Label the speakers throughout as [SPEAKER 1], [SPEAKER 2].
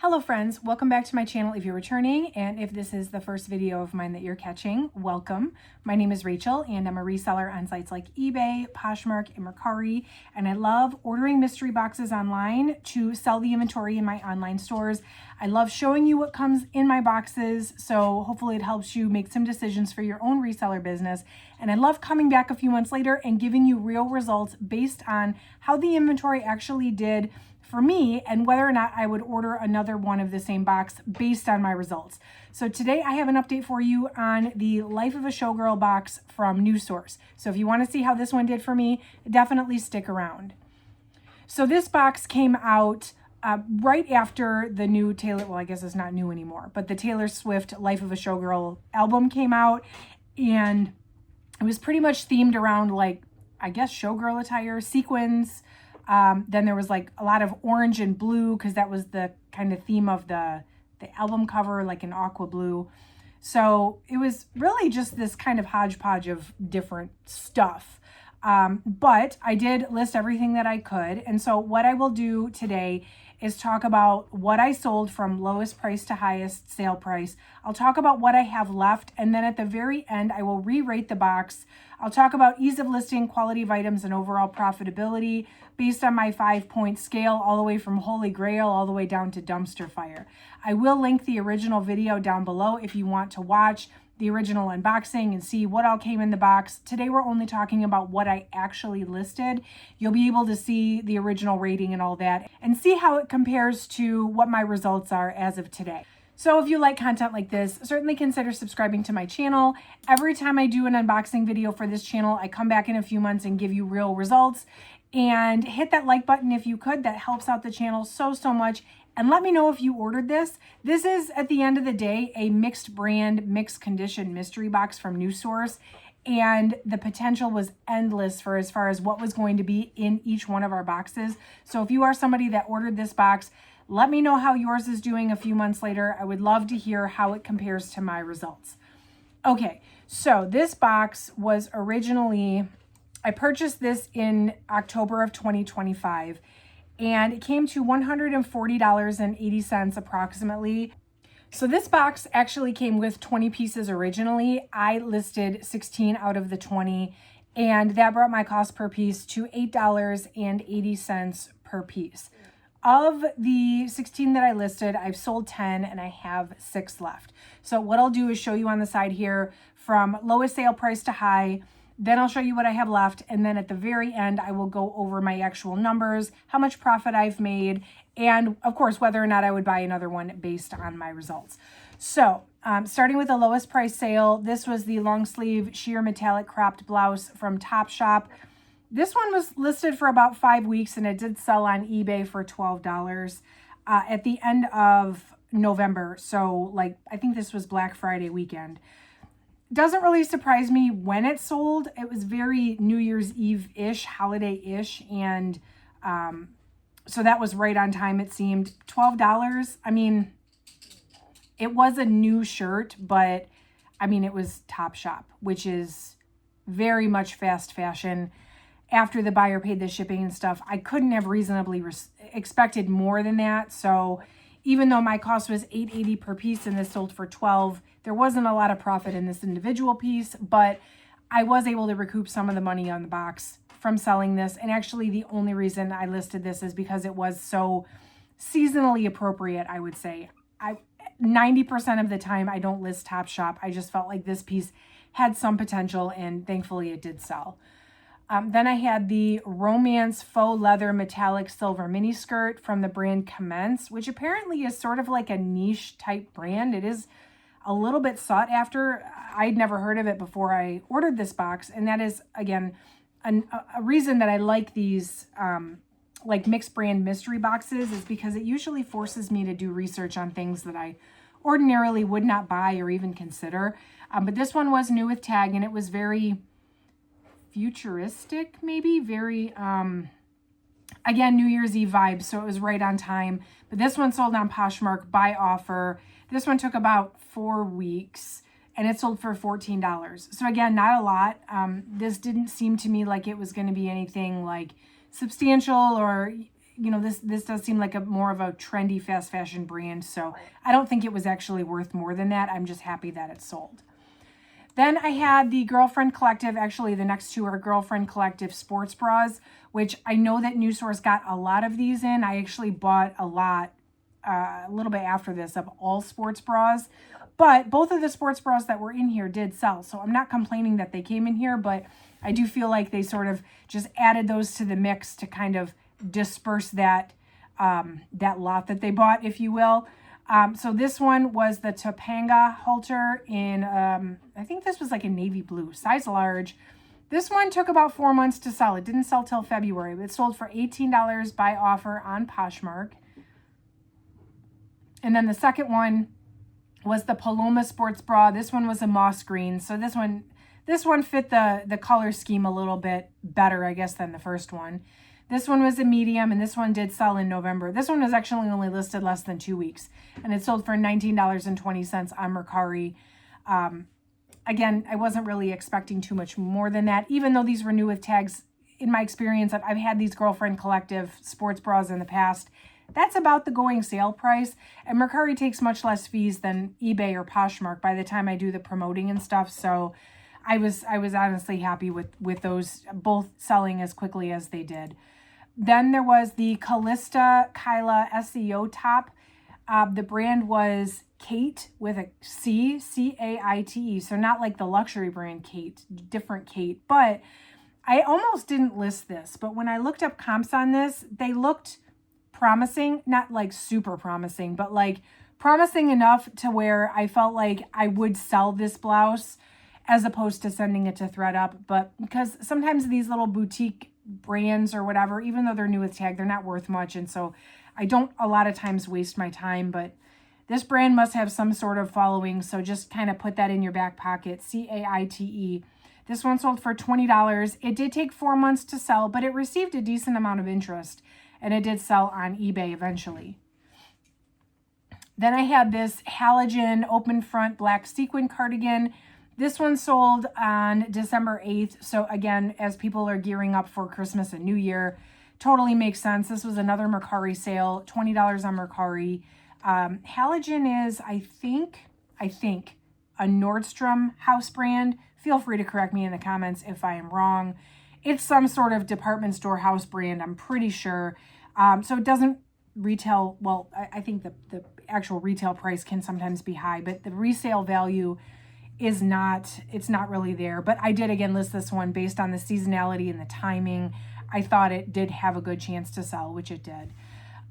[SPEAKER 1] Hello friends, welcome back to my channel if you're returning, and if this is the first video of mine that you're catching, welcome. My name is Rachel and I'm a reseller on sites like eBay, Poshmark, and Mercari, and I love ordering mystery boxes online to sell the inventory in my online stores. I love showing you what comes in my boxes, so hopefully it helps you make some decisions for your own reseller business. And I love coming back a few months later and giving you real results based on how the inventory actually did for me and whether or not I would order another one of the same box based on my results. So today I have an update for you on the Life of a Showgirl box from NuSource. So if you want to see how this one did for me, definitely stick around. So this box came out right after the new Taylor, well, I guess it's not new anymore, but the Taylor Swift Life of a Showgirl album came out, and it was pretty much themed around, like, I guess, showgirl attire, sequins. Then there was like a lot of orange and blue because that was the kind of theme of the album cover, like an aqua blue. So it was really just this kind of hodgepodge of different stuff. But I did list everything that I could. And so what I will do today is talk about what I sold from lowest price to highest sale price. I'll talk about what I have left. And then at the very end, I will re-rate the box. I'll talk about ease of listing, quality of items, and overall profitability based on my 5-point scale, all the way from Holy Grail all the way down to dumpster fire. I will link the original video down below if you want to watch the original unboxing and see what all came in the box. Today we're only talking about what I actually listed. You'll be able to see the original rating and all that and see how it compares to what my results are as of today. So if you like content like this, certainly consider subscribing to my channel. Every time I do an unboxing video for this channel, I come back in a few months and give you real results. And hit that like button if you could. That helps out the channel so much. And let me know if you ordered this. This is, at the end of the day, a mixed brand, mixed condition mystery box from NuSource. And the potential was endless for as far as what was going to be in each one of our boxes. So if you are somebody that ordered this box, let me know how yours is doing a few months later. I would love to hear how it compares to my results. Okay, so this box was originally, I purchased this in October of 2025, and it came to $140.80 approximately. So this box actually came with 20 pieces originally. I listed 16 out of the 20, and that brought my cost per piece to $8.80 per piece. Of the 16 that I listed, I've sold 10 and I have 6 left. So what I'll do is show you on the side here from lowest sale price to high. Then I'll show you what I have left. And then at the very end, I will go over my actual numbers, how much profit I've made, and of course, whether or not I would buy another one based on my results. So starting with the lowest price sale, this was the long sleeve sheer metallic cropped blouse from Topshop. This one was listed for about 5 weeks and it did sell on eBay for $12 at the end of November. So like, I think this was Black Friday weekend. Doesn't really surprise me when it sold. It was very New Year's Eve-ish, holiday-ish, and so that was right on time, it seemed. $12, I mean, it was a new shirt, but I mean, it was Topshop, which is very much fast fashion. After the buyer paid the shipping and stuff, I couldn't have reasonably expected more than that. So even though my cost was $8.80 per piece and this sold for $12, there wasn't a lot of profit in this individual piece, but I was able to recoup some of the money on the box from selling this. And actually the only reason I listed this is because it was so seasonally appropriate, I would say. 90% of the time I don't list Topshop. I just felt like this piece had some potential and thankfully it did sell. Then I had the Romance Faux Leather Metallic Silver Mini Skirt from the brand Commence, which apparently is sort of like a niche type brand. It is a little bit sought after. I'd never heard of it before I ordered this box. And that is, again, a reason that I like these like mixed brand mystery boxes is because it usually forces me to do research on things that I ordinarily would not buy or even consider. But this one was new with tag and it was very futuristic, maybe very again, New Year's Eve vibes, so it was right on time. But this one sold on Poshmark by offer. This one took about 4 weeks and it sold for $14. So again, not a lot. This didn't seem to me like it was going to be anything like substantial or you know, this does seem like a more of a trendy fast fashion brand. So I don't think it was actually worth more than that. I'm just happy that it sold. Then I had the Girlfriend Collective. Actually, the next two are Girlfriend Collective sports bras, which I know that NuSource got a lot of these in. I actually bought a lot a little bit after this of all sports bras. But both of the sports bras that were in here did sell. So I'm not complaining that they came in here, but I do feel like they sort of just added those to the mix to kind of disperse that, that lot that they bought, if you will. So this one was the Topanga halter in, I think this was like a navy blue, size large. This one took about 4 months to sell. It didn't sell till February. It sold for $18 by offer on Poshmark. And then the second one was the Paloma sports bra. This one was a moss green. So this one fit the color scheme a little bit better, I guess, than the first one. This one was a medium, and this one did sell in November. This one was actually only listed less than 2 weeks, and it sold for $19.20 on Mercari. Again, I wasn't really expecting too much more than that, even though these were new with tags. In my experience, I've had these Girlfriend Collective sports bras in the past. That's about the going sale price, and Mercari takes much less fees than eBay or Poshmark by the time I do the promoting and stuff. So I was honestly happy with those both selling as quickly as they did. Then there was the Callista Kyla SEO top. The brand was Kate with a C, C-A-I-T-E. So not like the luxury brand Kate, different Kate. But I almost didn't list this. But when I looked up comps on this, they looked promising. Not like super promising, but like promising enough to where I felt like I would sell this blouse as opposed to sending it to ThredUp. But because sometimes these little boutique brands or whatever, even though they're new with tag, they're not worth much. And so I don't a lot of times waste my time, but this brand must have some sort of following. So just kind of put that in your back pocket. C-A-I-T-E. This one sold for $20. It did take 4 months to sell, but it received a decent amount of interest, and it did sell on eBay eventually. Then I had this halogen open front black sequin cardigan. This one sold on December 8th. So again, as people are gearing up for Christmas and New Year, totally makes sense. This was another Mercari sale, $20 on Mercari. Halogen is, I think a Nordstrom house brand. Feel free to correct me in the comments if I am wrong. It's some sort of department store house brand, I'm pretty sure. So it doesn't retail, well, I think the actual retail price can sometimes be high, but the resale value is not, it's not really there. But I did again list this one based on the seasonality and the timing. I thought it did have a good chance to sell, which it did.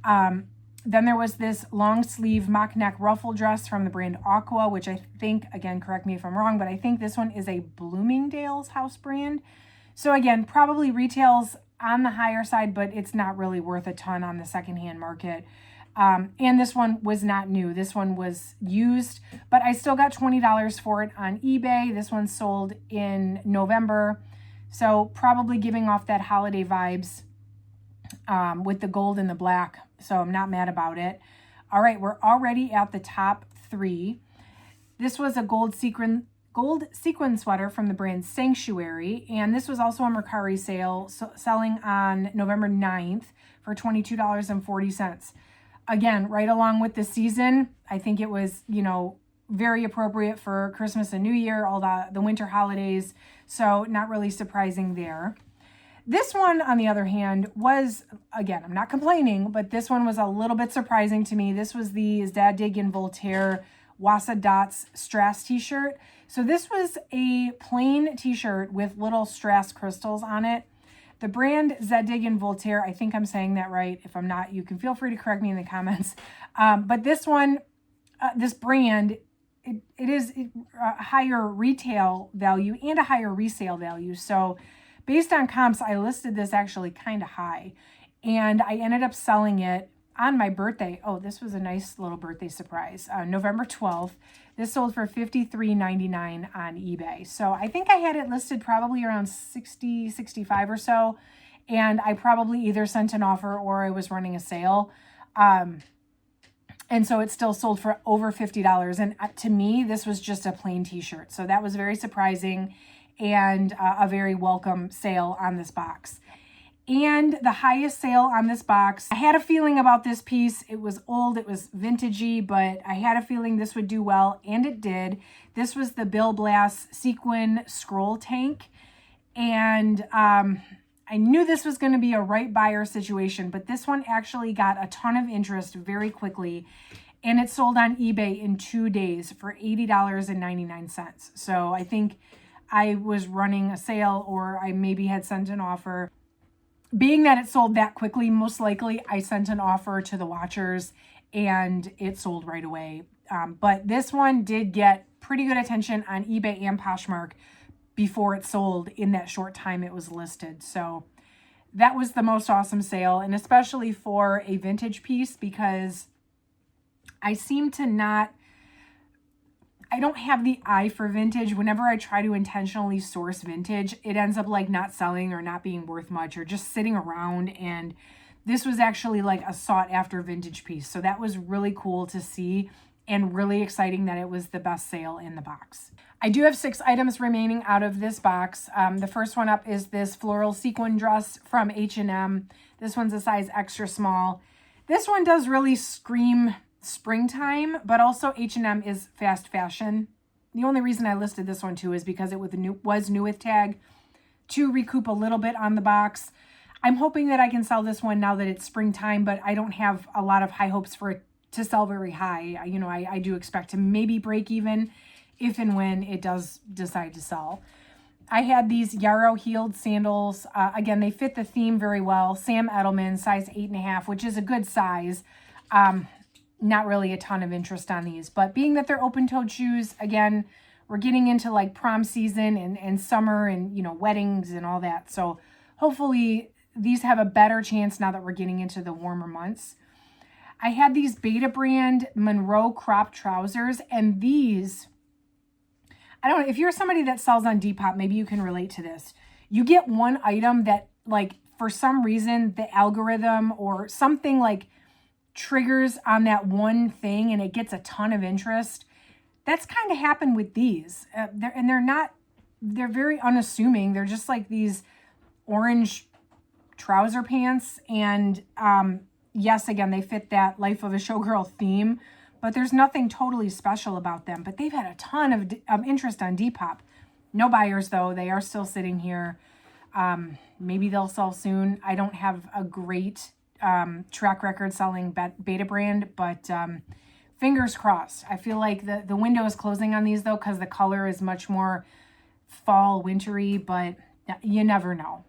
[SPEAKER 1] Then there was this long sleeve mock neck ruffle dress from the brand Aqua, which I think, again, correct me if I'm wrong, but I think this one is a Bloomingdale's house brand. So again, probably retails on the higher side, but it's not really worth a ton on the secondhand market. And this one was not new. This one was used, but I still got $20 for it on eBay. This one sold in November. So probably giving off that holiday vibes with the gold and the black. So I'm not mad about it. All right, we're already at the top three. This was a gold sequin sweater from the brand Sanctuary. And this was also a Mercari sale, selling on November 9th for $22.40. Again, right along with the season, I think it was, you know, very appropriate for Christmas and New Year, all the winter holidays. So not really surprising there. This one, on the other hand, was, again, I'm not complaining, but this one was a little bit surprising to me. This was the Zadig and Voltaire Wassa Dots Strass t-shirt. So this was a plain t-shirt with little strass crystals on it. The brand Zadig and Voltaire, I think I'm saying that right. If I'm not, you can feel free to correct me in the comments. But this one, this brand, it is a higher retail value and a higher resale value. So based on comps, I listed this actually kind of high. And I ended up selling it on my birthday. Oh, this was a nice little birthday surprise. November 12th. This sold for $53.99 on eBay. So I think I had it listed probably around $60, $65 or so. And I probably either sent an offer or I was running a sale. And so it still sold for over $50. And to me, this was just a plain t-shirt. So that was very surprising and a very welcome sale on this box. and the highest sale on this box. I had a feeling about this piece. It was old, it was vintagey, but I had a feeling this would do well, and it did. This was the Bill Blass Sequin Scroll Tank, and I knew this was going to be a right buyer situation, but this one actually got a ton of interest very quickly, and it sold on eBay in 2 days for $80.99. So I think I was running a sale, or I maybe had sent an offer. Being that it sold that quickly, most likely I sent an offer to the watchers and it sold right away. But this one did get pretty good attention on eBay and Poshmark before it sold in that short time it was listed. So that was the most awesome sale, and especially for a vintage piece, because I seem to not, I don't have the eye for vintage. Whenever I try to intentionally source vintage, it ends up like not selling or not being worth much or just sitting around. And this was actually like a sought after vintage piece. So that was really cool to see, and really exciting that it was the best sale in the box. I do have 6 items remaining out of this box. The first one up is this floral sequin dress from H&M. This one's a size extra small. This one does really scream springtime, but also H&M is fast fashion. The only reason I listed this one too is because it was new with tag to recoup a little bit on the box. I'm hoping that I can sell this one now that it's springtime, but I don't have a lot of high hopes for it to sell very high. You know, I do expect to maybe break even if and when it does decide to sell. I had these Yarrow heeled sandals. Again, they fit the theme very well. Sam Edelman, size 8.5, which is a good size. Not really a ton of interest on these, but being that they're open-toed shoes, again, we're getting into like prom season and summer and, you know, weddings and all that. So hopefully these have a better chance now that we're getting into the warmer months. I had these Beta brand Monroe crop trousers, and these, I don't know, if you're somebody that sells on Depop, maybe you can relate to this. You get one item that, like, for some reason, the algorithm or something like triggers on that one thing and it gets a ton of interest. That's kind of happened with these. They're very unassuming. They're just like these orange trouser pants. And yes, again, they fit that Life of a Showgirl theme, but there's nothing totally special about them. But they've had a ton of interest on Depop. No buyers, though. They are still sitting here. Maybe they'll sell soon. I don't have a great track record selling Beta brand, but fingers crossed. I feel like the window is closing on these, though, because the color is much more fall, wintry, but you never know.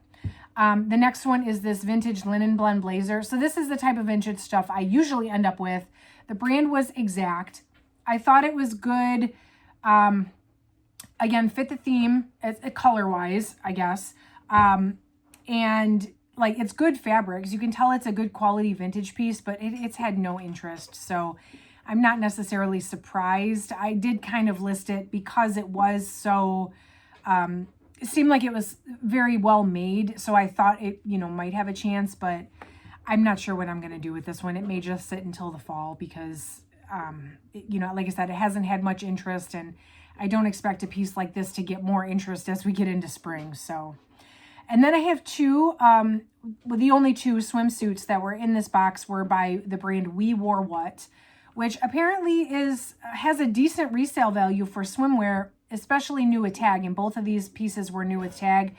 [SPEAKER 1] The next one is this vintage linen blend blazer. So this is the type of vintage stuff I usually end up with. The brand was Exact. I thought it was good. Again, fit the theme, color-wise, I guess. And like, it's good fabrics. You can tell it's a good quality vintage piece, but it's had no interest. So I'm not necessarily surprised. I did kind of list it because it was so, it seemed like it was very well made. So I thought it, you know, might have a chance, but I'm not sure what I'm going to do with this one. It may just sit until the fall because, you know, like I said, it hasn't had much interest, and I don't expect a piece like this to get more interest as we get into spring. So, and then I have two, the only 2 swimsuits that were in this box were by the brand We Wore What, which apparently has a decent resale value for swimwear, especially new with tag. And both of these pieces were new with tag.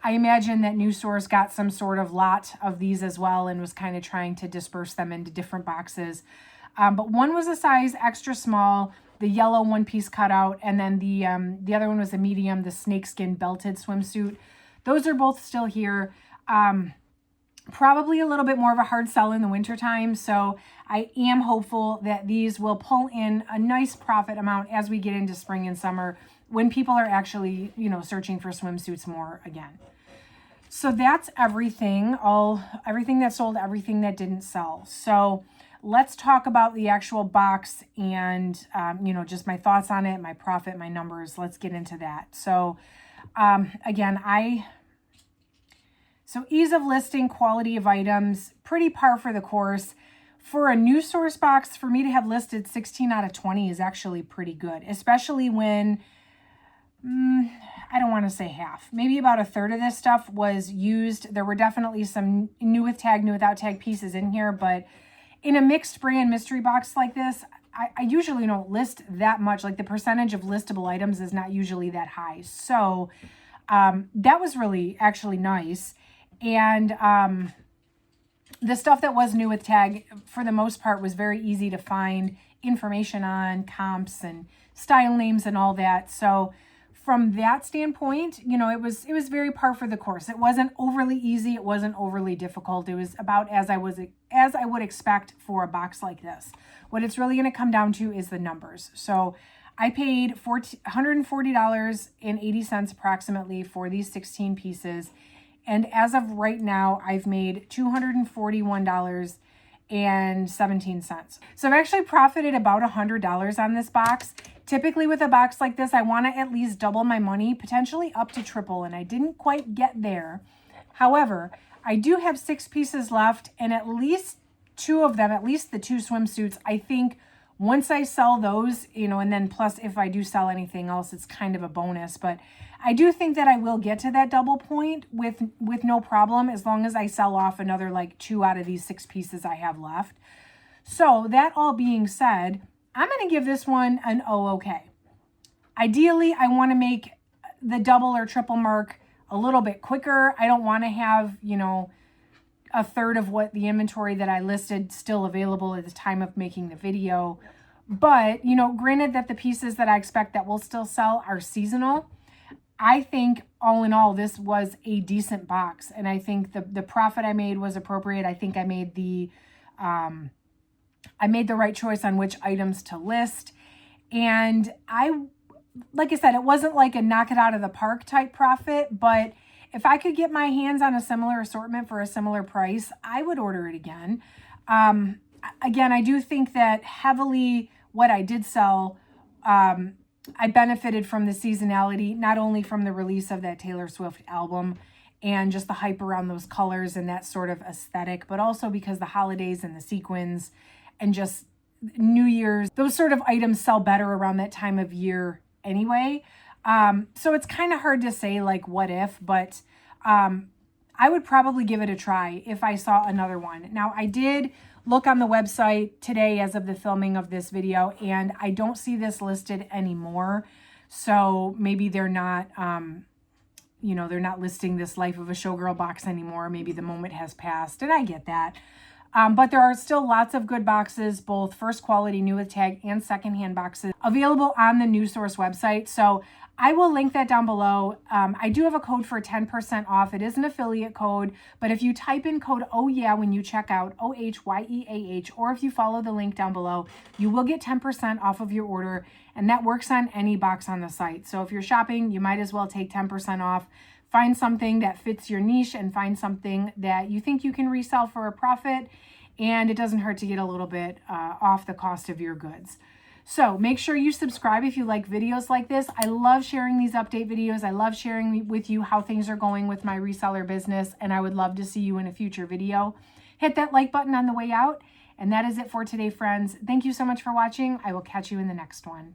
[SPEAKER 1] I imagine that NuSource got some sort of lot of these as well and was kind of trying to disperse them into different boxes. But one was a size extra small, the yellow one-piece cutout, and then the other one was a medium, the snakeskin belted swimsuit. Those are both still here. Probably a little bit more of a hard sell in the wintertime, so I am hopeful that these will pull in a nice profit amount as we get into spring and summer when people are actually, you know, searching for swimsuits more again. So that's everything, everything that sold, everything that didn't sell. So let's talk about the actual box and, you know, just my thoughts on it, my profit, my numbers. Let's get into that. So again, so ease of listing, quality of items, pretty par for the course. For a NuSource box, for me to have listed 16 out of 20 is actually pretty good, especially when I don't want to say half, maybe about a third of this stuff was used. There were definitely some new with tag, new without tag pieces in here, but in a mixed brand mystery box like this, I usually don't list that much. Like the percentage of listable items is not usually that high. So that was really actually nice. And the stuff that was new with tag, for the most part, was very easy to find information on, comps and style names and all that. So from that standpoint, you know, it was very par for the course. It wasn't overly easy. It wasn't overly difficult. It was about as I would expect for a box like this. What it's really going to come down to is the numbers. So I paid $140.80 approximately for these 16 pieces. And as of right now, I've made $241.17. So I've actually profited about $100 on this box. Typically with a box like this, I want to at least double my money, potentially up to triple, and I didn't quite get there. However, I do have 6 pieces left, and at least 2 of them, at least the 2 swimsuits, I think once I sell those, you know, and then plus if I do sell anything else, it's kind of a bonus. But I do think that I will get to that double point with no problem, as long as I sell off another like 2 out of these 6 pieces I have left. So that all being said, I'm going to give this one an okay. Ideally, I want to make the double or triple mark a little bit quicker. I don't want to have, you know, a third of what the inventory that I listed still available at the time of making the video. But, you know, granted that the pieces that I expect that will still sell are seasonal, I think all in all, this was a decent box. And I think the profit I made was appropriate. I think I made the right choice on which items to list. And like I said, it wasn't like a knock it out of the park type profit, but if I could get my hands on a similar assortment for a similar price, I would order it again. Again, I do think that heavily what I did sell, I benefited from the seasonality, not only from the release of that Taylor Swift album and just the hype around those colors and that sort of aesthetic, but also because the holidays and the sequins and just New Year's, those sort of items sell better around that time of year anyway. So it's kind of hard to say like what if, but I would probably give it a try if I saw another one. Now, I did look on the website today as of the filming of this video, and I don't see this listed anymore. So maybe they're not, you know, they're not listing this Life of a Showgirl box anymore. Maybe the moment has passed, and I get that. But there are still lots of good boxes, both first quality, new with tag, and secondhand boxes available on the NuSource website. So I will link that down below. I do have a code for 10% off. It is an affiliate code, but if you type in code OHYEAH when you check out, OHYEAH, or if you follow the link down below, you will get 10% off of your order, and that works on any box on the site. So if you're shopping, you might as well take 10% off. Find something that fits your niche and find something that you think you can resell for a profit, and it doesn't hurt to get a little bit off the cost of your goods. So make sure you subscribe if you like videos like this. I love sharing these update videos. I love sharing with you how things are going with my reseller business, and I would love to see you in a future video. Hit that like button on the way out, and that is it for today, friends. Thank you so much for watching. I will catch you in the next one.